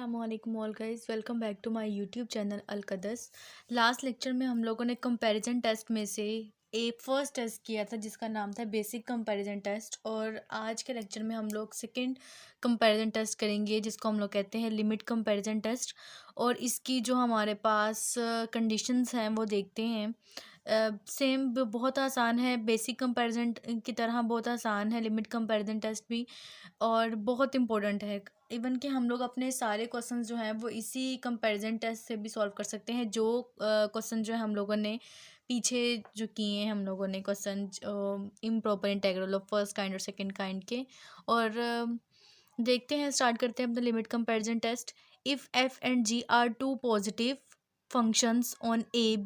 अस्सलामुअलैकुम all guys, welcome back to my YouTube channel अलकदस। Last lecture में हम लोगों ने कंपैरिजन टेस्ट में से एक फर्स्ट टेस्ट किया था जिसका नाम था बेसिक कंपैरिजन टेस्ट, और आज के लेक्चर में हम लोग सेकंड कंपैरिजन टेस्ट करेंगे जिसको हम लोग कहते हैं लिमिट कंपैरिजन टेस्ट। और इसकी जो हमारे पास कंडीशंस हैं वो देखते हैं। सेम बहुत आसान है, बेसिक कंपैरिजन की तरह बहुत आसान है लिमिट कंपैरिजन टेस्ट भी, और बहुत इम्पोर्टेंट है। इवन कि हम लोग अपने सारे क्वेश्चन जो हैं वो इसी कंपैरिजन टेस्ट से भी सॉल्व कर सकते हैं। जो क्वेश्चन जो है हम लोगों ने पीछे जो किए हैं, हम लोगों ने question improper integral of first kind और सेकंड काइंड के। और देखते हैं, स्टार्ट करते हैं अपना limit comparison test. If f and g are two positive functions on a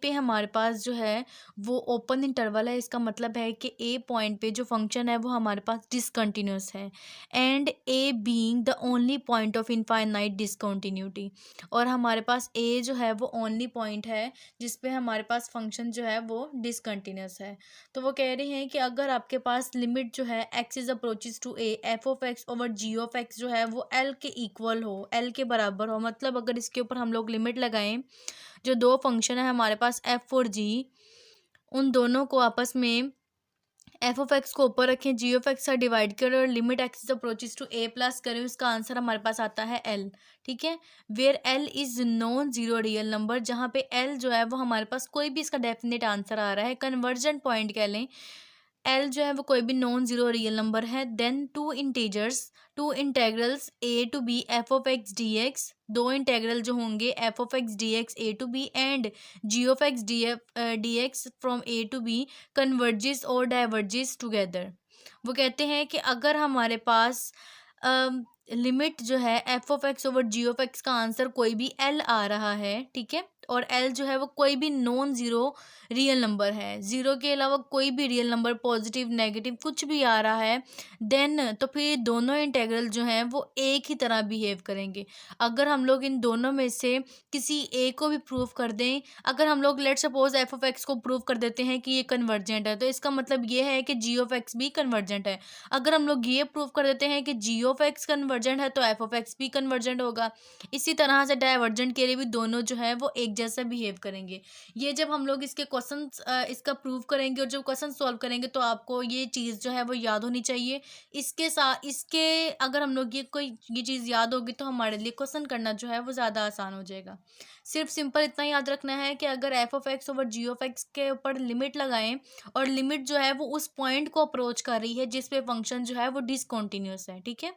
पे हमारे पास जो है वो ओपन इंटरवल है। इसका मतलब है कि ए पॉइंट पे जो फंक्शन है वो हमारे पास डिसकंटिन्यूस है, and a being the only point of infinite discontinuity. और हमारे पास ए जो है वो ओनली पॉइंट है जिस पे हमारे पास फंक्शन जो है वो डिसकंटिन्यूस है। तो वो कह रहे हैं कि अगर आपके पास लिमिट जो है x is approaches to a, f of x over g of x जो है वो एल के इक्वल हो, एल के बराबर हो। मतलब अगर इसके ऊपर हम लोग लिमिट लगाएं, जो दो फंक्शन है हमारे पास एफ और जी, उन दोनों को आपस में एफ ऑफ एक्स को ऊपर रखें, जी ऑफ एक्स का डिवाइड करें और limit x is approaches to a plus करें, उसका आंसर हमारे पास आता है एल। ठीक है, where L is non zero real number, जहाँ पे एल जो है वो हमारे पास कोई भी इसका डेफिनेट आंसर आ रहा है, कन्वर्जेंट पॉइंट कह लें। एल जो है वो कोई भी नॉन जीरो रियल नंबर है। Then two integrals a to b f of x d x, दो इंटेग्रल जो होंगे f of x d x a to b and g of x d x from a to b converges और diverges together. वो कहते हैं कि अगर हमारे पास लिमिट जो है f of x over g of x का आंसर कोई भी एल आ रहा है, ठीक है, और एल जो है वो कोई भी नॉन ज़ीरो रियल नंबर है, ज़ीरो के अलावा कोई भी रियल नंबर पॉजिटिव नेगेटिव कुछ भी आ रहा है, देन तो फिर दोनों इंटेग्रल जो हैं वो एक ही तरह बिहेव करेंगे। अगर हम लोग इन दोनों में से किसी एक को भी प्रूव कर दें, अगर हम लोग let suppose F of x को प्रूव कर देते हैं कि ये कन्वर्जेंट है, तो इसका मतलब ये है कि जी ऑफ एक्स भी कन्वर्जेंट है। अगर हम लोग ये प्रूव कर देते हैं कि जी ऑफ एक्स कन्वर्जेंट है तो एफ ऑफ एक्स भी कन्वर्जेंट होगा। इसी तरह से डाइवर्जेंट के लिए भी दोनों जो है वो एक जैसा बिहेव करेंगे। ये जब हम लोग इसके क्वेश्चन इसका प्रूव करेंगे और जब क्वेश्चन सॉल्व करेंगे तो आपको ये चीज़ जो है वो याद होनी चाहिए। इसके साथ इसके अगर हम लोग ये चीज़ याद होगी तो हमारे लिए क्वेश्चन करना जो है वो ज़्यादा आसान हो जाएगा। सिर्फ सिंपल इतना याद रखना है कि अगर f of x over g of x के ऊपर लिमिट लगाएं और लिमिट जो है वो उस पॉइंट को अप्रोच कर रही है जिस पे फंक्शन जो है वो डिसकंटिन्यूअस है, ठीक है,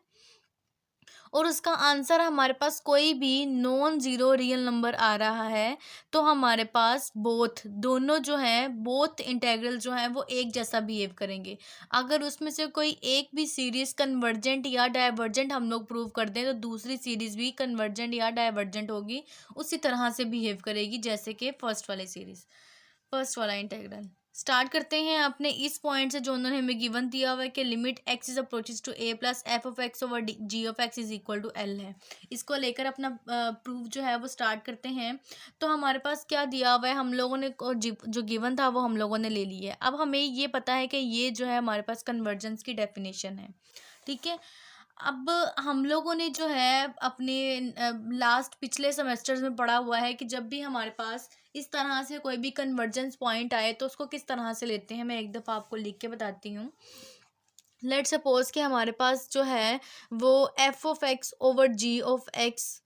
और उसका आंसर हमारे पास कोई भी नॉन ज़ीरो रियल नंबर आ रहा है, तो हमारे पास दोनों जो हैं बोथ इंटेग्रल जो हैं वो एक जैसा बिहेव करेंगे। अगर उसमें से कोई एक भी सीरीज़ कन्वर्जेंट या डाइवर्जेंट हम लोग प्रूव कर दें तो दूसरी सीरीज़ भी कन्वर्जेंट या डाइवर्जेंट होगी, उसी तरह से बिहेव करेगी जैसे कि फर्स्ट वाला इंटेग्रल। स्टार्ट करते हैं अपने इस पॉइंट से जो उन्होंने हमें गिवन दिया हुआ है कि limit x is approaches to a plus f of x over g of x is equal to L है। इसको लेकर अपना प्रूफ जो है वो स्टार्ट करते हैं। तो हमारे पास क्या दिया हुआ है, हम लोगों ने जो गिवन था वो हम लोगों ने ले ली है। अब हमें ये पता है कि ये जो है हमारे पास कन्वर्जेंस की डेफिनेशन है, ठीक है। अब हम लोगों ने जो है अपने लास्ट पिछले सेमेस्टर्स में पढ़ा हुआ है कि जब भी हमारे पास इस तरह से कोई भी कन्वर्जेंस पॉइंट आए तो उसको किस तरह से लेते हैं। मैं एक दफ़ा आपको लिख के बताती हूँ। लेट सपोज कि हमारे पास जो है वो f of x over g of x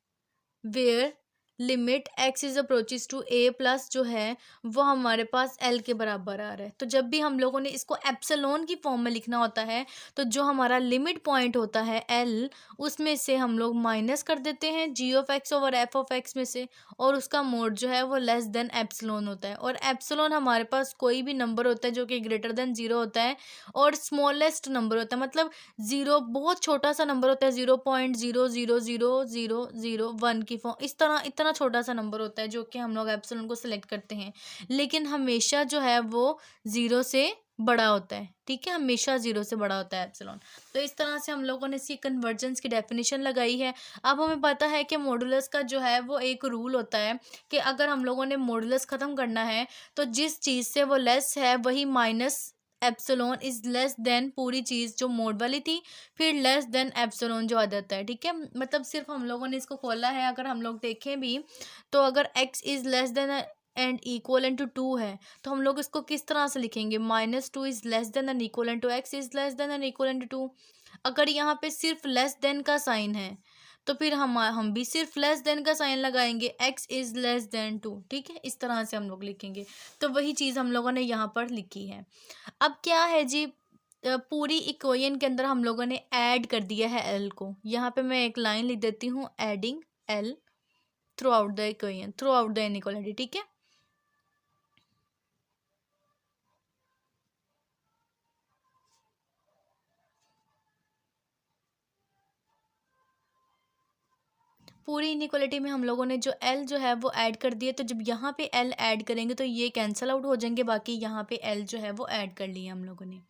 where limit x is approaches to a plus जो है वो हमारे पास एल के बराबर आ रहा है। तो जब भी हम लोगों ने इसको एप्सिलॉन की फॉर्म में लिखना होता है तो जो हमारा लिमिट पॉइंट होता है एल, उसमें से हम लोग माइनस कर देते हैं g of x over f of x में से, और उसका मोड जो है वो लेस देन एप्सिलॉन होता है। और एप्सिलॉन हमारे पास कोई भी नंबर होता है जो कि ग्रेटर देन ज़ीरो होता है और स्मॉलेस्ट नंबर होता है, मतलब ज़ीरो बहुत छोटा सा नंबर होता है, 0.0000001 की फॉर्म, इस तरह इतना छोटा सा नंबर होता है जो कि हम लोग एप्सिलॉन को सिलेक्ट करते हैं, लेकिन हमेशा जो है वो ज़ीरो से बड़ा होता है, ठीक है, हमेशा ज़ीरो से बड़ा होता है एप्सिलॉन। तो इस तरह से हम लोगों ने इसकी कन्वर्जेंस की डेफिनेशन लगाई है। अब हमें पता है कि मॉडुलस का जो है वो एक रूल होता है कि अगर हम लोगों ने मॉडुलस ख़त्म करना है तो जिस चीज़ से वो लेस है वही minus epsilon is less then पूरी चीज़ जो मोड वाली थी, फिर लेस देन एप्सिलॉन जो आदत है, ठीक है। मतलब सिर्फ हम लोगों ने इसको खोला है, अगर हम लोग देखें भी तो अगर x is less than and equal n to two है, तो हम लोग इसको किस तरह से लिखेंगे, -2 is less than and equal n to x is less than and equal n to two. अगर यहाँ पे सिर्फ लेस देन का साइन है तो फिर हम भी सिर्फ लेस देन का साइन लगाएंगे, x इज़ लेस देन 2, ठीक है। इस तरह से हम लोग लिखेंगे। तो वही चीज़ हम लोगों ने यहाँ पर लिखी है। अब क्या है जी, पूरी इक्वेशन के अंदर हम लोगों ने ऐड कर दिया है l को। यहाँ पे मैं एक लाइन लिख देती हूँ, adding l through out the equation, through out the inequality, ठीक है। पूरी इनइक्वालिटी में हम लोगों ने जो l जो है वो ऐड कर दिया, तो जब यहाँ पे l ऐड करेंगे तो ये कैंसिल आउट हो जाएंगे, बाकी यहाँ पे l जो है वो ऐड कर लिया हम लोगों ने।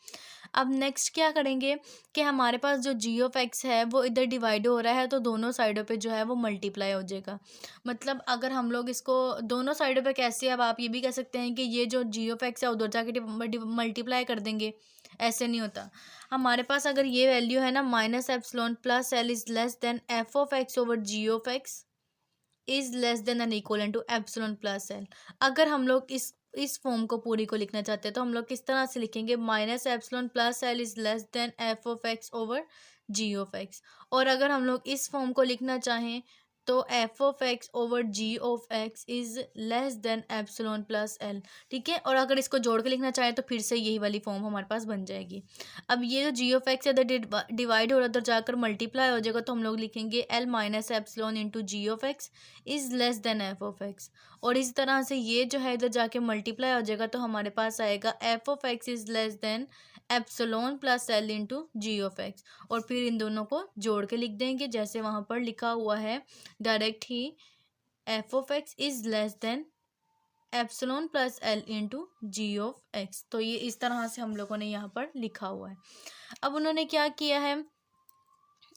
अब नेक्स्ट क्या करेंगे कि हमारे पास जो जी ऑफ एक्स है वो इधर डिवाइड हो रहा है, तो दोनों साइडों पे जो है वो मल्टीप्लाई हो जाएगा। मतलब अगर हम लोग इसको दोनों साइडों पे कैसे, अब आप ये भी कह सकते हैं कि ये जो जी ऑफ एक्स है उधर जाके मल्टीप्लाई कर देंगे, ऐसे नहीं होता। हमारे पास अगर ये वैल्यू है ना, -epsilon plus L is less than f of x over g of x is less than and equal to epsilon plus L. अगर हम लोग इस फॉर्म को पूरी को लिखना चाहते हैं तो हम लोग किस तरह से लिखेंगे, -epsilon plus L is less than f of x over g of x. और अगर हम लोग इस फॉर्म को लिखना चाहें तो f of x over g of x is less than epsilon plus L, ठीक है। और अगर इसको जोड़ के लिखना चाहें तो फिर से यही वाली फॉर्म हमारे पास बन जाएगी। अब ये जो जी ऑफ एक्स है डिवाइड हो रहा है, उधर जाकर मल्टीप्लाई हो जाएगा, तो हम लोग लिखेंगे L minus epsilon into g of x is less than f of x. और इस तरह से ये जो है इधर जाके मल्टीप्लाई हो जाएगा, तो हमारे पास आएगा f of x is less than epsilon plus L into g of x. और फिर इन दोनों को जोड़ के लिख देंगे जैसे वहाँ पर लिखा हुआ है डायरेक्ट ही, f of x is less than epsilon plus L into g of x. तो ये इस तरह से हम लोगों ने यहाँ पर लिखा हुआ है। अब उन्होंने क्या किया है,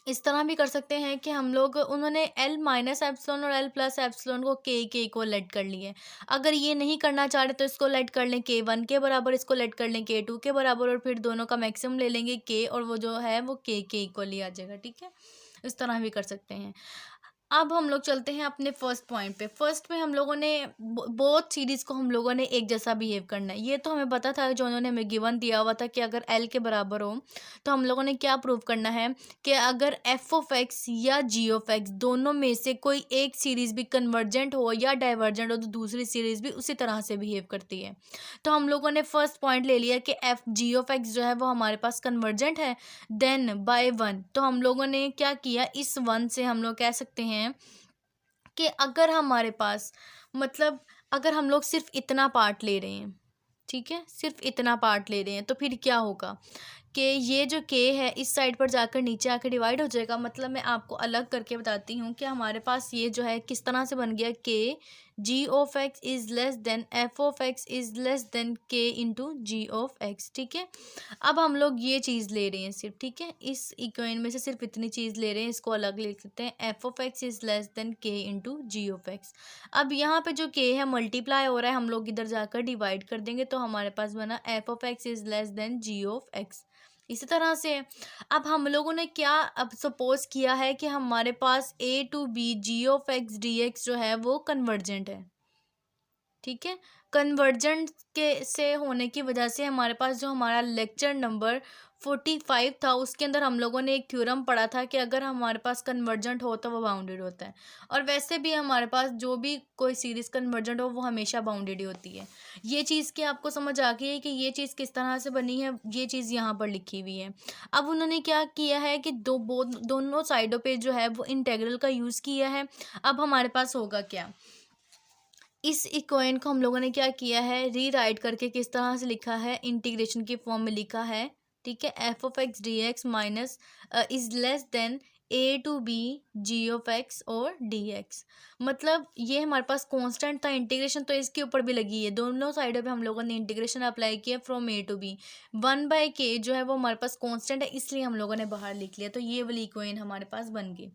इस तरह भी कर सकते हैं कि हम लोग, उन्होंने एल माइनस एप्सिलॉन और एल प्लस एप्सिलॉन को के को लेट कर लिए। अगर ये नहीं करना चाह रहे तो इसको लेट कर लें के 1 के बराबर, इसको लेट कर लें के 2 के बराबर, और फिर दोनों का मैक्सिमम ले लेंगे के, और वो जो है वो के इक्वली आ जाएगा, ठीक है। इस तरह भी कर सकते हैं। अब हम लोग चलते हैं अपने फर्स्ट पॉइंट पे। फर्स्ट में हम लोगों ने बोथ सीरीज को हम लोगों ने एक जैसा बिहेव करना है। ये तो हमें पता था, जो उन्होंने हमें गिवन दिया हुआ था कि अगर एल के बराबर हो तो हम लोगों ने क्या प्रूव करना है कि अगर एफ ऑफ एक्स या जी ऑफ एक्स दोनों में से कोई एक सीरीज भी कन्वर्जेंट हो या डाइवर्जेंट हो तो दूसरी सीरीज भी उसी तरह से बिहेव करती है। तो हम लोगों ने फर्स्ट पॉइंट ले लिया कि एफ जी ऑफ एक्स जो है वो हमारे पास कन्वर्जेंट है, देन बाय 1। तो हम लोगों ने क्या किया, इस 1 से हम लोग कह सकते हैं कि अगर हमारे पास, मतलब अगर हम लोग सिर्फ इतना पार्ट ले रहे हैं, ठीक है, सिर्फ इतना पार्ट ले रहे हैं, तो फिर क्या होगा कि ये जो के है इस साइड पर जाकर नीचे आकर डिवाइड हो जाएगा। मतलब मैं आपको अलग करके बताती हूँ कि हमारे पास ये जो है किस तरह से बन गया, k g of x is less than f of x is less than k into g of x, ठीक है। अब हम लोग ये चीज़ ले रहे हैं सिर्फ, ठीक है, इस इक्वेशन में से सिर्फ इतनी चीज़ ले रहे हैं, इसको अलग लिख सकते हैं, f of x is less than k into g of x. अब यहाँ पे जो के है मल्टीप्लाई हो रहा है, हम लोग इधर जाकर डिवाइड कर देंगे, तो हमारे पास बना f of x is less than g of x. इसी तरह से अब हम लोगों ने क्या अब सपोज किया है कि हमारे पास a to b g of x d x जो है वो कन्वर्जेंट है, ठीक है। कन्वर्जेंट के से होने की वजह से हमारे पास जो हमारा लेक्चर नंबर 45 था उसके अंदर हम लोगों ने एक थ्योरम पढ़ा था कि अगर हमारे पास कन्वर्जेंट हो तो वो बाउंडेड होता है। और वैसे भी हमारे पास जो भी कोई सीरीज़ कन्वर्जेंट हो वो हमेशा बाउंडेड ही होती है। ये चीज़ की आपको समझ आ गई है कि ये चीज़ किस तरह से बनी है, ये चीज़ यहाँ पर लिखी हुई है। अब उन्होंने क्या किया है कि दोनों साइडों पे जो है वो इंटेग्रल का यूज़ किया है। अब हमारे पास होगा क्या, इस इक्वेशन को हम लोगों ने क्या किया है, रीराइट करके किस तरह से लिखा है, इंटीग्रेशन की फॉर्म में लिखा है, ठीक है। F of x d x minus is less than a to b g of x और डी एक्स। मतलब ये हमारे पास कांस्टेंट था, इंटीग्रेशन तो इसके ऊपर भी लगी है, दोनों साइडों पे हम लोगों ने इंटीग्रेशन अप्लाई किया from a to b. 1/k जो है वो हमारे पास कांस्टेंट है, इसलिए हम लोगों ने बाहर लिख लिया, तो ये वाली इक्वेशन हमारे पास बन गई।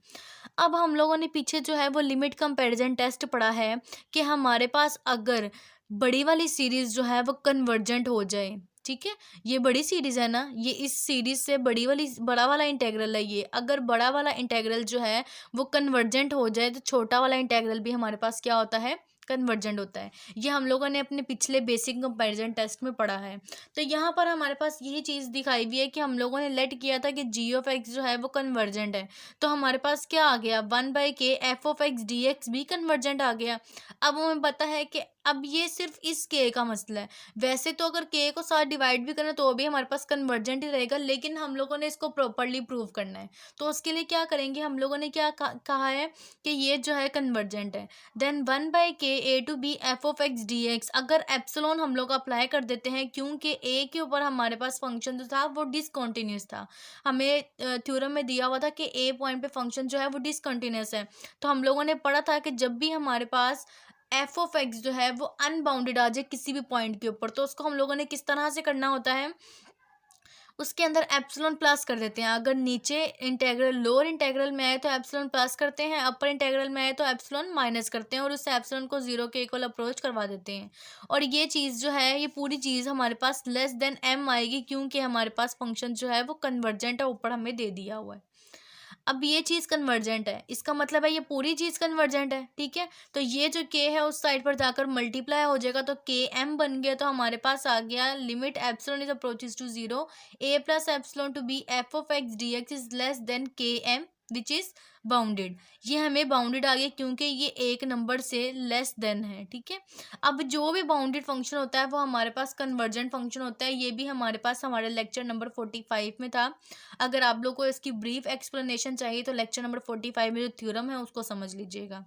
अब हम लोगों ने पीछे जो है वो लिमिट कंपैरिजन टेस्ट पढ़ा है कि हमारे पास अगर बड़ी वाली सीरीज़ जो है वो कन्वर्जेंट हो जाए, ठीक है, ये बड़ी सीरीज है ना, ये इस सीरीज से बड़ा वाला इंटेग्रल है ये। अगर बड़ा वाला इंटेग्रल जो है वो कन्वर्जेंट हो जाए तो छोटा वाला इंटेग्रल भी हमारे पास क्या होता है, कन्वर्जेंट होता है। ये हम लोगों ने अपने पिछले बेसिक कंपैरिजन टेस्ट में पढ़ा है। तो यहाँ पर हमारे पास यही चीज़ दिखाई हुई है कि हम लोगों ने लेट किया था कि जी ऑफ एक्स जो है वो कन्वर्जेंट है। तो हमारे पास क्या आ गया, 1/k F of x d x भी कन्वर्जेंट आ गया। अब हमें पता है कि अब ये सिर्फ इस के का मसला है। वैसे तो अगर के को साथ डिवाइड भी करें तो भी हमारे पास कन्वर्जेंट ही रहेगा, लेकिन हम लोगों ने इसको प्रॉपरली प्रूव करना है। तो उसके लिए क्या करेंगे, हम लोगों ने क्या कहा है कि ये जो है कन्वर्जेंट है। Then 1/k a to b f of x d x, अगर एप्सिलॉन हम लोग अप्लाई कर देते हैं क्योंकि ए के ऊपर हमारे पास फंक्शन जो था वो डिसकंटिन्यूस था। हमें थ्योरम में दिया हुआ था कि ए पॉइंट पे फंक्शन जो है वो डिसकंटिन्यूस है। तो हम लोगों ने पढ़ा था कि जब भी हमारे पास एफ ऑफ एक्स जो है वो अनबाउंडेड आ जाए किसी भी पॉइंट के ऊपर, तो उसको हम लोगों ने किस तरह से करना होता है, उसके अंदर एप्सिलॉन प्लस कर देते हैं। अगर नीचे इंटेग्रल लोअर इंटेग्रल में आए तो एप्सिलॉन प्लस करते हैं, अपर इंटेग्रल में आए तो एप्सिलॉन माइनस करते हैं और उससे एप्सिलॉन को जीरो के इक्वल अप्रोच करवा देते हैं। और ये चीज़ जो है, ये पूरी चीज़ हमारे पास लेस देन एम आएगी क्योंकि हमारे पास फंक्शन जो है वो कन्वर्जेंट है, ऊपर हमें दे दिया हुआ है। अब ये चीज़ कन्वर्जेंट है, इसका मतलब है ये पूरी चीज़ कन्वर्जेंट है, ठीक है। तो ये जो के है उस साइड पर जाकर मल्टीप्लाई हो जाएगा तो के एम बन गया। तो हमारे पास आ गया limit epsilon is approaches to zero, a plus epsilon to b f of x d x is less than k M which is bounded. ये हमें बाउंडेड आ गया क्योंकि ये एक नंबर से लेस देन है, ठीक है। अब जो भी बाउंडेड फंक्शन होता है वो हमारे पास कन्वर्जेंट फंक्शन होता है। ये भी हमारे पास हमारे लेक्चर नंबर 45 में था। अगर आप लोग को इसकी ब्रीफ एक्सप्लेनेशन चाहिए तो लेक्चर नंबर 45 में जो थ्योरम है उसको समझ लीजिएगा।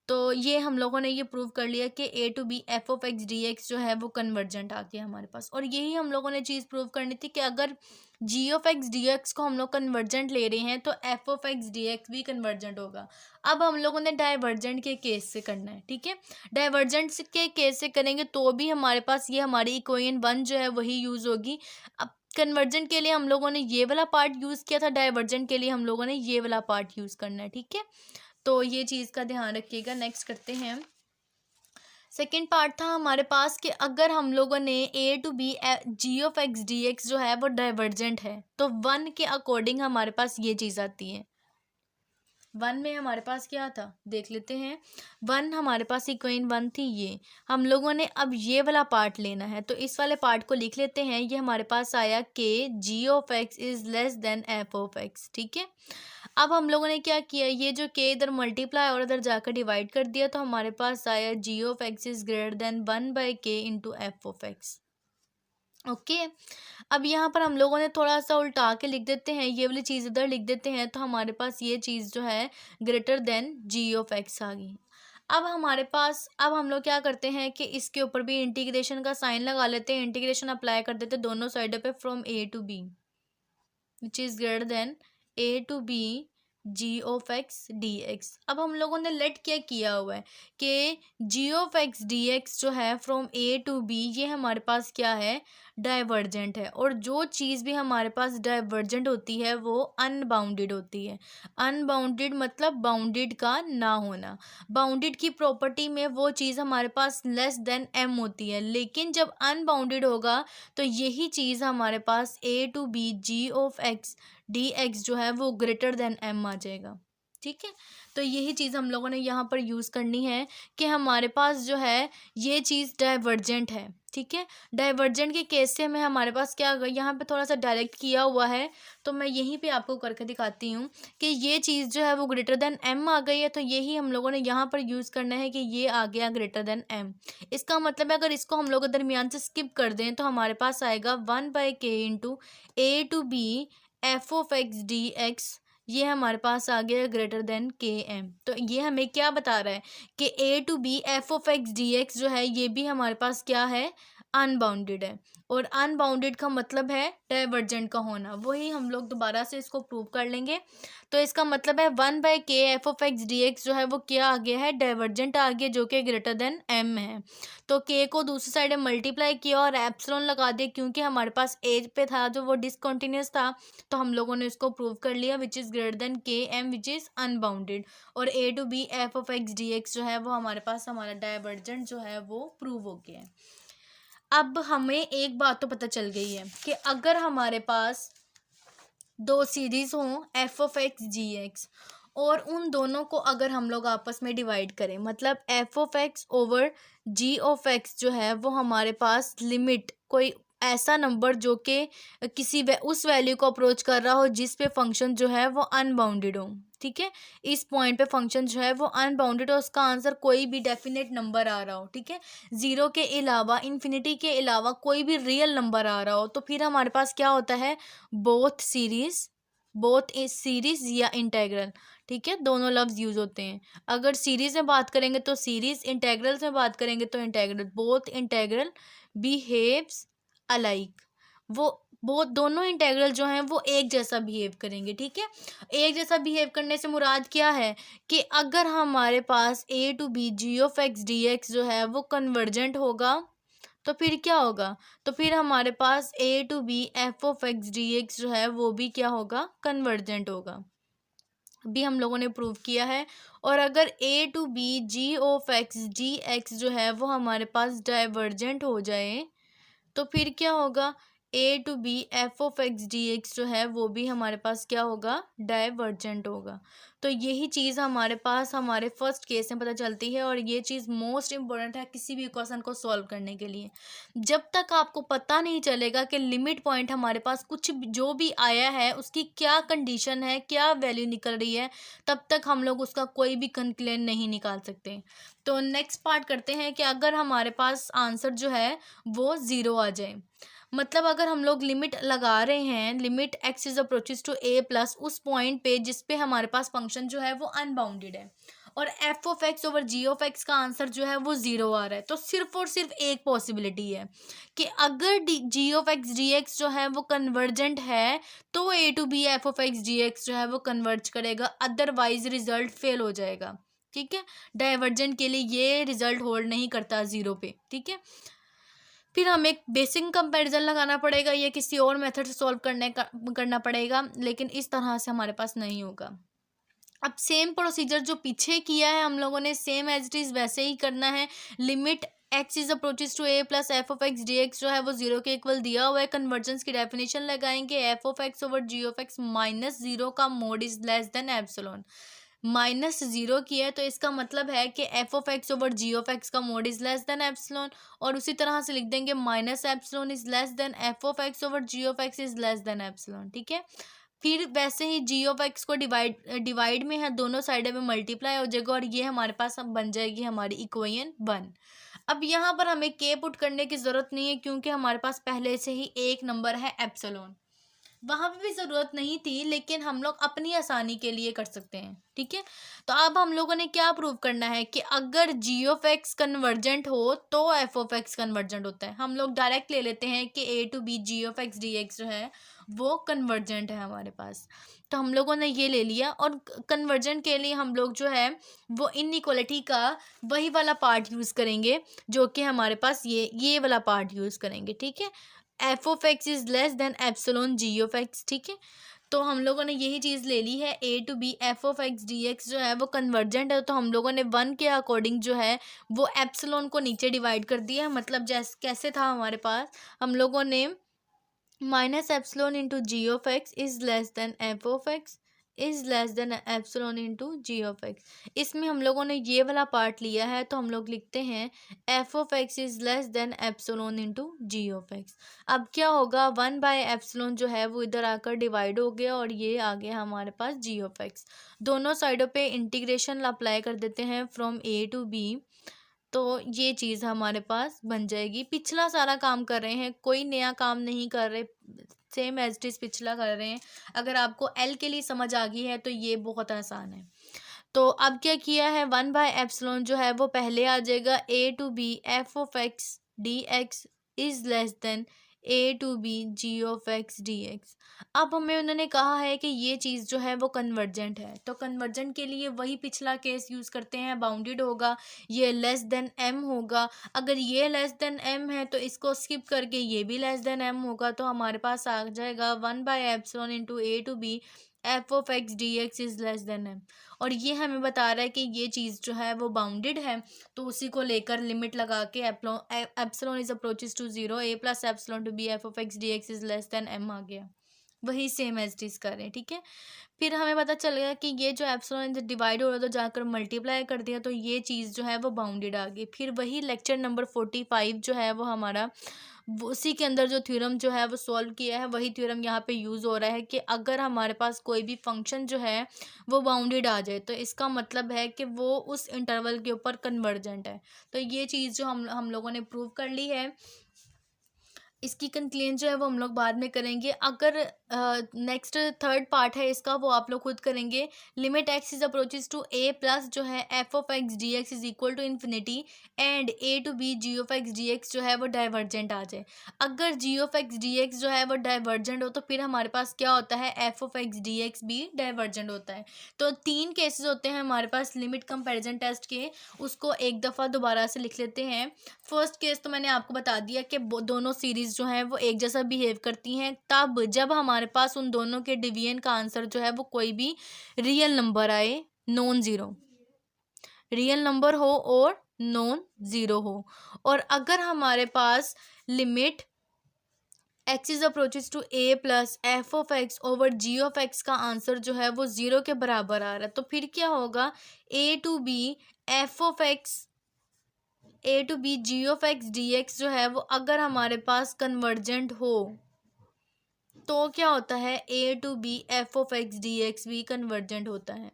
तो ये हम लोगों ने ये प्रूव कर लिया कि a to b f of x d x जो है वो कन्वर्जेंट आ गया हमारे पास। और यही हम लोगों ने चीज़ प्रूव करनी थी कि अगर g of x d x को हम लोग कन्वर्जेंट ले रहे हैं तो f of x d x भी कन्वर्जेंट होगा। अब हम लोगों ने डाइवर्जेंट के केस से करना है, ठीक है। डाइवर्जेंट के केस से करेंगे तो भी हमारे पास ये हमारी इक्वेशन 1 जो है वही यूज़ होगी। अब कन्वर्जेंट के लिए हम लोगों ने ये वाला पार्ट यूज़ किया था, डाइवर्जेंट के लिए हम लोगों ने ये वाला पार्ट यूज़ करना है, ठीक है। तो ये चीज़ का ध्यान रखिएगा। नेक्स्ट करते हैं, सेकेंड पार्ट था हमारे पास कि अगर हम लोगों ने a to b g of x d x जो है वो डाइवर्जेंट है तो 1 के अकॉर्डिंग हमारे पास ये चीज़ आती है। 1 में हमारे पास क्या था देख लेते हैं। 1 हमारे पास इक्वेशन 1 थी, ये हम लोगों ने अब ये वाला पार्ट लेना है। तो इस वाले पार्ट को लिख लेते हैं। ये हमारे पास आया k g of x is less than f of x, ठीक है। अब हम लोगों ने क्या किया, ये जो के इधर मल्टीप्लाई और इधर जाकर डिवाइड कर दिया तो हमारे पास आया g of x is greater than 1/k into f of x. Okay, अब यहाँ पर हम लोगों ने थोड़ा सा उल्टा के लिख देते हैं, ये वाली चीज़ इधर लिख देते हैं तो हमारे पास ये चीज़ जो है greater than g of x आ गई। अब हमारे पास, अब हम लोग क्या करते हैं कि इसके ऊपर भी इंटीग्रेशन का साइन लगा लेते हैं, इंटीग्रेशन अप्लाई कर देते हैं दोनों साइडों पे from a to b which is greater than a to b g of x d x. अब हम लोगों ने लेट क्या किया हुआ है कि जी ऑफ एक्स डी एक्स जो है फ्रॉम ए टू बी ये हमारे पास क्या है, डाइवर्जेंट है। और जो चीज़ भी हमारे पास डाइवर्जेंट होती है वो अनबाउंडेड होती है। अनबाउंडेड मतलब बाउंडेड का ना होना। बाउंडेड की प्रॉपर्टी में वो चीज़ हमारे पास लेस देन एम होती है, लेकिन जब अनबाउंडेड होगा तो यही चीज़ हमारे पास a to b g of x d x जो है वो ग्रेटर देन एम आ जाएगा, ठीक है। तो यही चीज़ हम लोगों ने यहाँ पर यूज़ करनी है कि हमारे पास जो है ये चीज़ डाइवर्जेंट है, ठीक है। डाइवर्जेंट के केस से हमें हमारे पास क्या होगा, यहाँ पे थोड़ा सा डायरेक्ट किया हुआ है तो मैं यहीं पे आपको करके दिखाती हूँ कि ये चीज़ जो है वो ग्रेटर देन एम आ गई है। तो यही हम लोगों ने यहाँ पर यूज़ करना है कि ये आ गया ग्रेटर देन एम। इसका मतलब है अगर इसको हम लोग दरमियान से स्किप कर दें तो हमारे पास आएगा 1/k into a to b f of x d x, ये हमारे पास आ गया ग्रेटर देन के एम। तो ये हमें क्या बता रहा है कि a to b f of x d x जो है ये भी हमारे पास क्या है, अनबाउंडेड है। और अनबाउंडेड का मतलब है डाइवर्जेंट का होना। वही हम लोग दोबारा से इसको प्रूव कर लेंगे। तो इसका मतलब है 1/k F of x d x जो है वो क्या आ गया है, डाइवर्जेंट आ गया जो कि ग्रेटर देन एम है। तो के को दूसरी साइड में मल्टीप्लाई किया और एप्सिलॉन लगा दिया क्योंकि हमारे पास एज पे था जो वो डिसकंटिन्यूअस था। तो हम लोगों ने इसको प्रूव कर लिया which is greater than k M which is unbounded. और a to b f of x d x जो है वो हमारे पास हमारा डाइवर्जेंट जो है वो प्रूव हो गया है। अब हमें एक बात तो पता चल गई है कि अगर हमारे पास दो सीरीज हों f of x g x, और उन दोनों को अगर हम लोग आपस में डिवाइड करें, मतलब f of x over g of x जो है वो हमारे पास लिमिट कोई ऐसा नंबर जो कि उस वैल्यू को अप्रोच कर रहा हो जिस पे फंक्शन जो है वो अनबाउंडेड हो, ठीक है। इस पॉइंट पे फंक्शन जो है वो अनबाउंडेड हो, उसका आंसर कोई भी डेफिनेट नंबर आ रहा हो, ठीक है। जीरो के अलावा, इन्फिनिटी के अलावा कोई भी रियल नंबर आ रहा हो, तो फिर हमारे पास क्या होता है, बोथ सीरीज या इंटेग्रल, ठीक है, दोनों लफ्ज यूज होते हैं। अगर सीरीज में बात करेंगे तो सीरीज, इंटेग्रल्स में बात करेंगे तो integral. Both integral behaves alike, वो बहुत दोनों इंटेग्रल जो हैं वो एक जैसा बिहेव करेंगे, ठीक है। एक जैसा बिहेव करने से मुराद क्या है कि अगर हमारे पास a to b g of x d x जो है वो कन्वर्जेंट होगा, तो फिर क्या होगा, तो फिर हमारे पास a to b f of x d x जो है वो भी क्या होगा, कन्वर्जेंट होगा। भी हम लोगों ने प्रूव किया है। और अगर a to b g of x g x जो है वो हमारे पास डाइवर्जेंट हो जाए, तो फिर क्या होगा, a to b f of x d x जो है वो भी हमारे पास क्या होगा, डाइवर्जेंट होगा। तो यही चीज़ हमारे पास हमारे फर्स्ट केस में पता चलती है, और ये चीज़ मोस्ट इम्पोर्टेंट है किसी भी इक्वेशन को सॉल्व करने के लिए। जब तक आपको पता नहीं चलेगा कि लिमिट पॉइंट हमारे पास जो भी आया है उसकी क्या कंडीशन है, क्या वैल्यू निकल रही है, तब तक हम लोग उसका कोई भी कंक्लूजन नहीं निकाल सकते। तो नेक्स्ट पार्ट करते हैं कि अगर हमारे पास आंसर जो है वो ज़ीरो आ जाए, मतलब अगर हम लोग लिमिट लगा रहे हैं, limit x is approaches to a plus उस पॉइंट पे जिस पे हमारे पास फंक्शन जो है वो अनबाउंडेड है, और f of x over g of x का आंसर जो है वो ज़ीरो आ रहा है, तो सिर्फ और सिर्फ एक पॉसिबिलिटी है कि अगर g of x d x जो है वो कन्वर्जेंट है तो a to b f of x d x जो है वो कन्वर्ज करेगा, अदरवाइज रिजल्ट फेल हो जाएगा, ठीक है। डाइवर्जेंट के लिए ये रिजल्ट होल्ड नहीं करता ज़ीरो पे, ठीक है। फिर हमें एक बेसिक कंपैरिजन लगाना पड़ेगा, ये किसी और मेथड से सॉल्व करना पड़ेगा, लेकिन इस तरह से हमारे पास नहीं होगा। अब सेम प्रोसीजर जो पीछे किया है हम लोगों ने, सेम एज इट इज़ वैसे ही करना है। Limit x is approaches to a plus f of x d x जो है वो जीरो के इक्वल दिया हुआ है, कन्वर्जेंस की डेफिनेशन लगाएंगे, f of x over g of x minus zero का mod is less than epsilon. Minus zero की है तो इसका मतलब है कि f of x over g of x का mod is less than epsilon, और उसी तरह से लिख देंगे minus epsilon is less than f of x over g of x is less than epsilon, ठीक है। फिर वैसे ही जी ऑफ एक्स को डिवाइड में है, दोनों साइड में मल्टीप्लाई हो जाएगा, और ये हमारे पास अब बन जाएगी हमारी इक्वेशन 1। अब यहाँ पर हमें के पुट करने की ज़रूरत नहीं है क्योंकि हमारे पास पहले से ही एक नंबर है एप्सिलॉन, वहां पे भी ज़रूरत नहीं थी, लेकिन हम लोग अपनी आसानी के लिए कर सकते हैं, ठीक है। तो अब हम लोगों ने क्या प्रूव करना है कि अगर जी ऑफ एक्स कन्वर्जेंट हो तो एफ ऑफ एक्स कन्वर्जेंट होता है। हम लोग डायरेक्ट ले लेते हैं कि a to b g of x d x जो है वो कन्वर्जेंट है हमारे पास, तो हम लोगों ने ये ले लिया। और कन्वर्जेंट के लिए हम लोग जो है वो इनइक्वालिटी का वही वाला पार्ट यूज़ करेंगे जो कि हमारे पास ये वाला पार्ट यूज़ करेंगे, ठीक है। F of x is less than epsilon g of x, ठीक है। तो हम लोगों ने यही चीज़ ले ली है, a to b f of x d x जो है वो कन्वर्जेंट है, तो हम लोगों ने 1 के अकॉर्डिंग जो है वो एप्सिलॉन को नीचे डिवाइड कर दिया। मतलब जैसे कैसे था हमारे पास, हम लोगों ने minus epsilon into g of x is less than f of x is less than epsilon into g of x. इसमें हम लोगों ने ये वाला पार्ट लिया है, तो हम लोग लिखते हैं f of x is less than epsilon into g of x. अब क्या होगा, 1/एप्सिलॉन जो है वो इधर आकर डिवाइड हो गया, और ये आ गया हमारे पास जी ऑफ एक्स। दोनों साइडों पे इंटीग्रेशन अप्लाई कर देते हैं फ्रॉम ए टू बी, तो ये चीज़ हमारे पास बन जाएगी। पिछला सारा काम कर रहे हैं, कोई नया काम नहीं कर रहे, सेम एज इट इज़ पिछला कर रहे हैं। अगर आपको एल के लिए समझ आ गई है तो ये बहुत आसान है। तो अब क्या किया है, 1/एप्सिलॉन जो है वो पहले आ जाएगा, a to b f of x d x is less than a to b g of x d x. अब हमें उन्होंने कहा है कि ये चीज़ जो है वो कन्वर्जेंट है, तो कन्वर्जेंट के लिए वही पिछला केस यूज़ करते हैं, बाउंडेड होगा, ये लेस देन एम होगा। अगर ये लेस देन एम है तो इसको स्किप करके ये भी लेस देन एम होगा, तो हमारे पास आ जाएगा 1/एप्सिलॉन into a to b f of x d x is less than M, और ये हमें बता रहा है कि ये चीज़ जो है वो बाउंडेड है, तो उसी को लेकर लिमिट लगा के epsilon is approaches to zero a plus epsilon to b f of x d x is less than M आ गया। वही सेम एज टीज कर रहे हैं, ठीक है। फिर हमें पता चल गया कि ये जो एप्सिलॉन जब डिवाइड हो रहा है तो जाकर मल्टीप्लाई कर दिया, तो ये चीज़ जो है वो बाउंडेड आ गई। फिर वही लेक्चर नंबर 45 जो है वो हमारा, उसी के अंदर जो थ्योरम जो है वो सॉल्व किया है, वही थ्योरम यहाँ पे यूज़ हो रहा है कि अगर हमारे पास कोई भी फंक्शन जो है वो बाउंडेड आ जाए तो इसका मतलब है कि वो उस इंटरवल के ऊपर कन्वर्जेंट है। तो ये चीज़ जो हम लोगों ने प्रूव कर ली है। इसकी कंक्लूजन जो है वो हम लोग बाद में करेंगे। अगर नेक्स्ट थर्ड पार्ट है इसका, वो आप लोग खुद करेंगे। Limit x is approaches to a plus जो है f of x d x is equal to infinity and a to b g of x d x जो है वो डाइवर्जेंट आ जाए। अगर g of x d x जो है वो डाइवर्जेंट हो तो फिर हमारे पास क्या होता है, f of x d x भी डाइवर्जेंट होता है। तो 3 केसेस होते हैं हमारे पास लिमिट कंपैरिजन टेस्ट के, उसको एक दफ़ा दोबारा से लिख लेते हैं। फर्स्ट केस तो मैंने आपको बता दिया कि दोनों सीरीज़ जो हैं वो एक जैसा बिहेव करती हैं तब जब हमारे पास उन दोनों के डिवीजन का आंसर जो है वो कोई भी रियल नंबर आए, नॉन ज़ीरो रियल नंबर हो और नॉन ज़ीरो हो। और अगर हमारे पास limit x is approaches to a plus f of x over g of x का आंसर जो है वो ज़ीरो के बराबर आ रहा है, तो फिर क्या होगा, a to b f of x a to b g of x d x जो है वो अगर हमारे पास कन्वर्जेंट हो तो क्या होता है, a to b f of x d x भी कन्वर्जेंट होता है।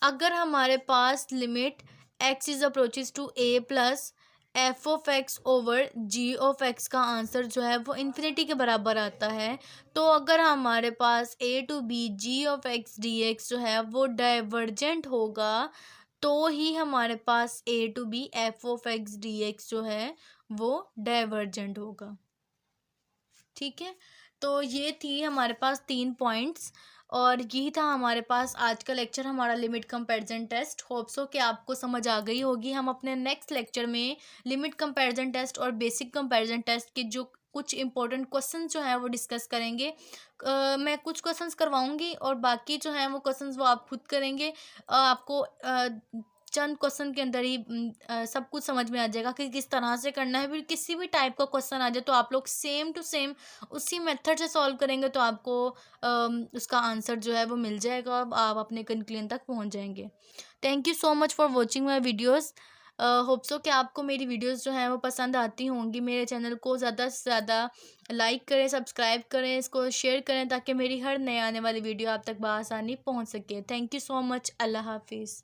अगर हमारे पास limit x is approaches to a plus f of x over g of x का आंसर जो है वो इन्फिनिटी के बराबर आता है, तो अगर हमारे पास a to b g of x d x जो है वो डाइवर्जेंट होगा तो ही हमारे पास a to b f of x d x जो है वो डाइवर्जेंट होगा, ठीक है। तो ये थी हमारे पास 3 पॉइंट्स और यही था हमारे पास आज का लेक्चर, हमारा limit comparison test. Hope so कि आपको समझ आ गई होगी। हम अपने नेक्स्ट लेक्चर में लिमिट कंपैरिजन टेस्ट और बेसिक कंपैरिजन टेस्ट के जो कुछ इंपॉर्टेंट क्वेश्चन जो हैं वो डिस्कस करेंगे। मैं कुछ क्वेश्चंस करवाऊंगी और बाकी जो हैं वो क्वेश्चंस वो आप खुद करेंगे। आपको चंद क्वेश्चन के अंदर ही सब कुछ समझ में आ जाएगा कि किस तरह से करना है। फिर किसी भी टाइप का क्वेश्चन आ जाए तो आप लोग सेम टू सेम उसी मेथड से सॉल्व करेंगे तो आपको उसका आंसर जो है वो मिल जाएगा और आप अपने कंक्लूजन तक पहुंच जाएंगे। Thank you so much for watching my videos. Hope so कि आपको मेरी वीडियोस जो हैं वो पसंद आती होंगी। मेरे चैनल को ज़्यादा से ज़्यादा लाइक करें, सब्सक्राइब करें, इसको शेयर करें ताकि मेरी हर नए आने वाली वीडियो आप तक बआसानी पहुंच सके। Thank you so much. अल्लाह हाफिज़।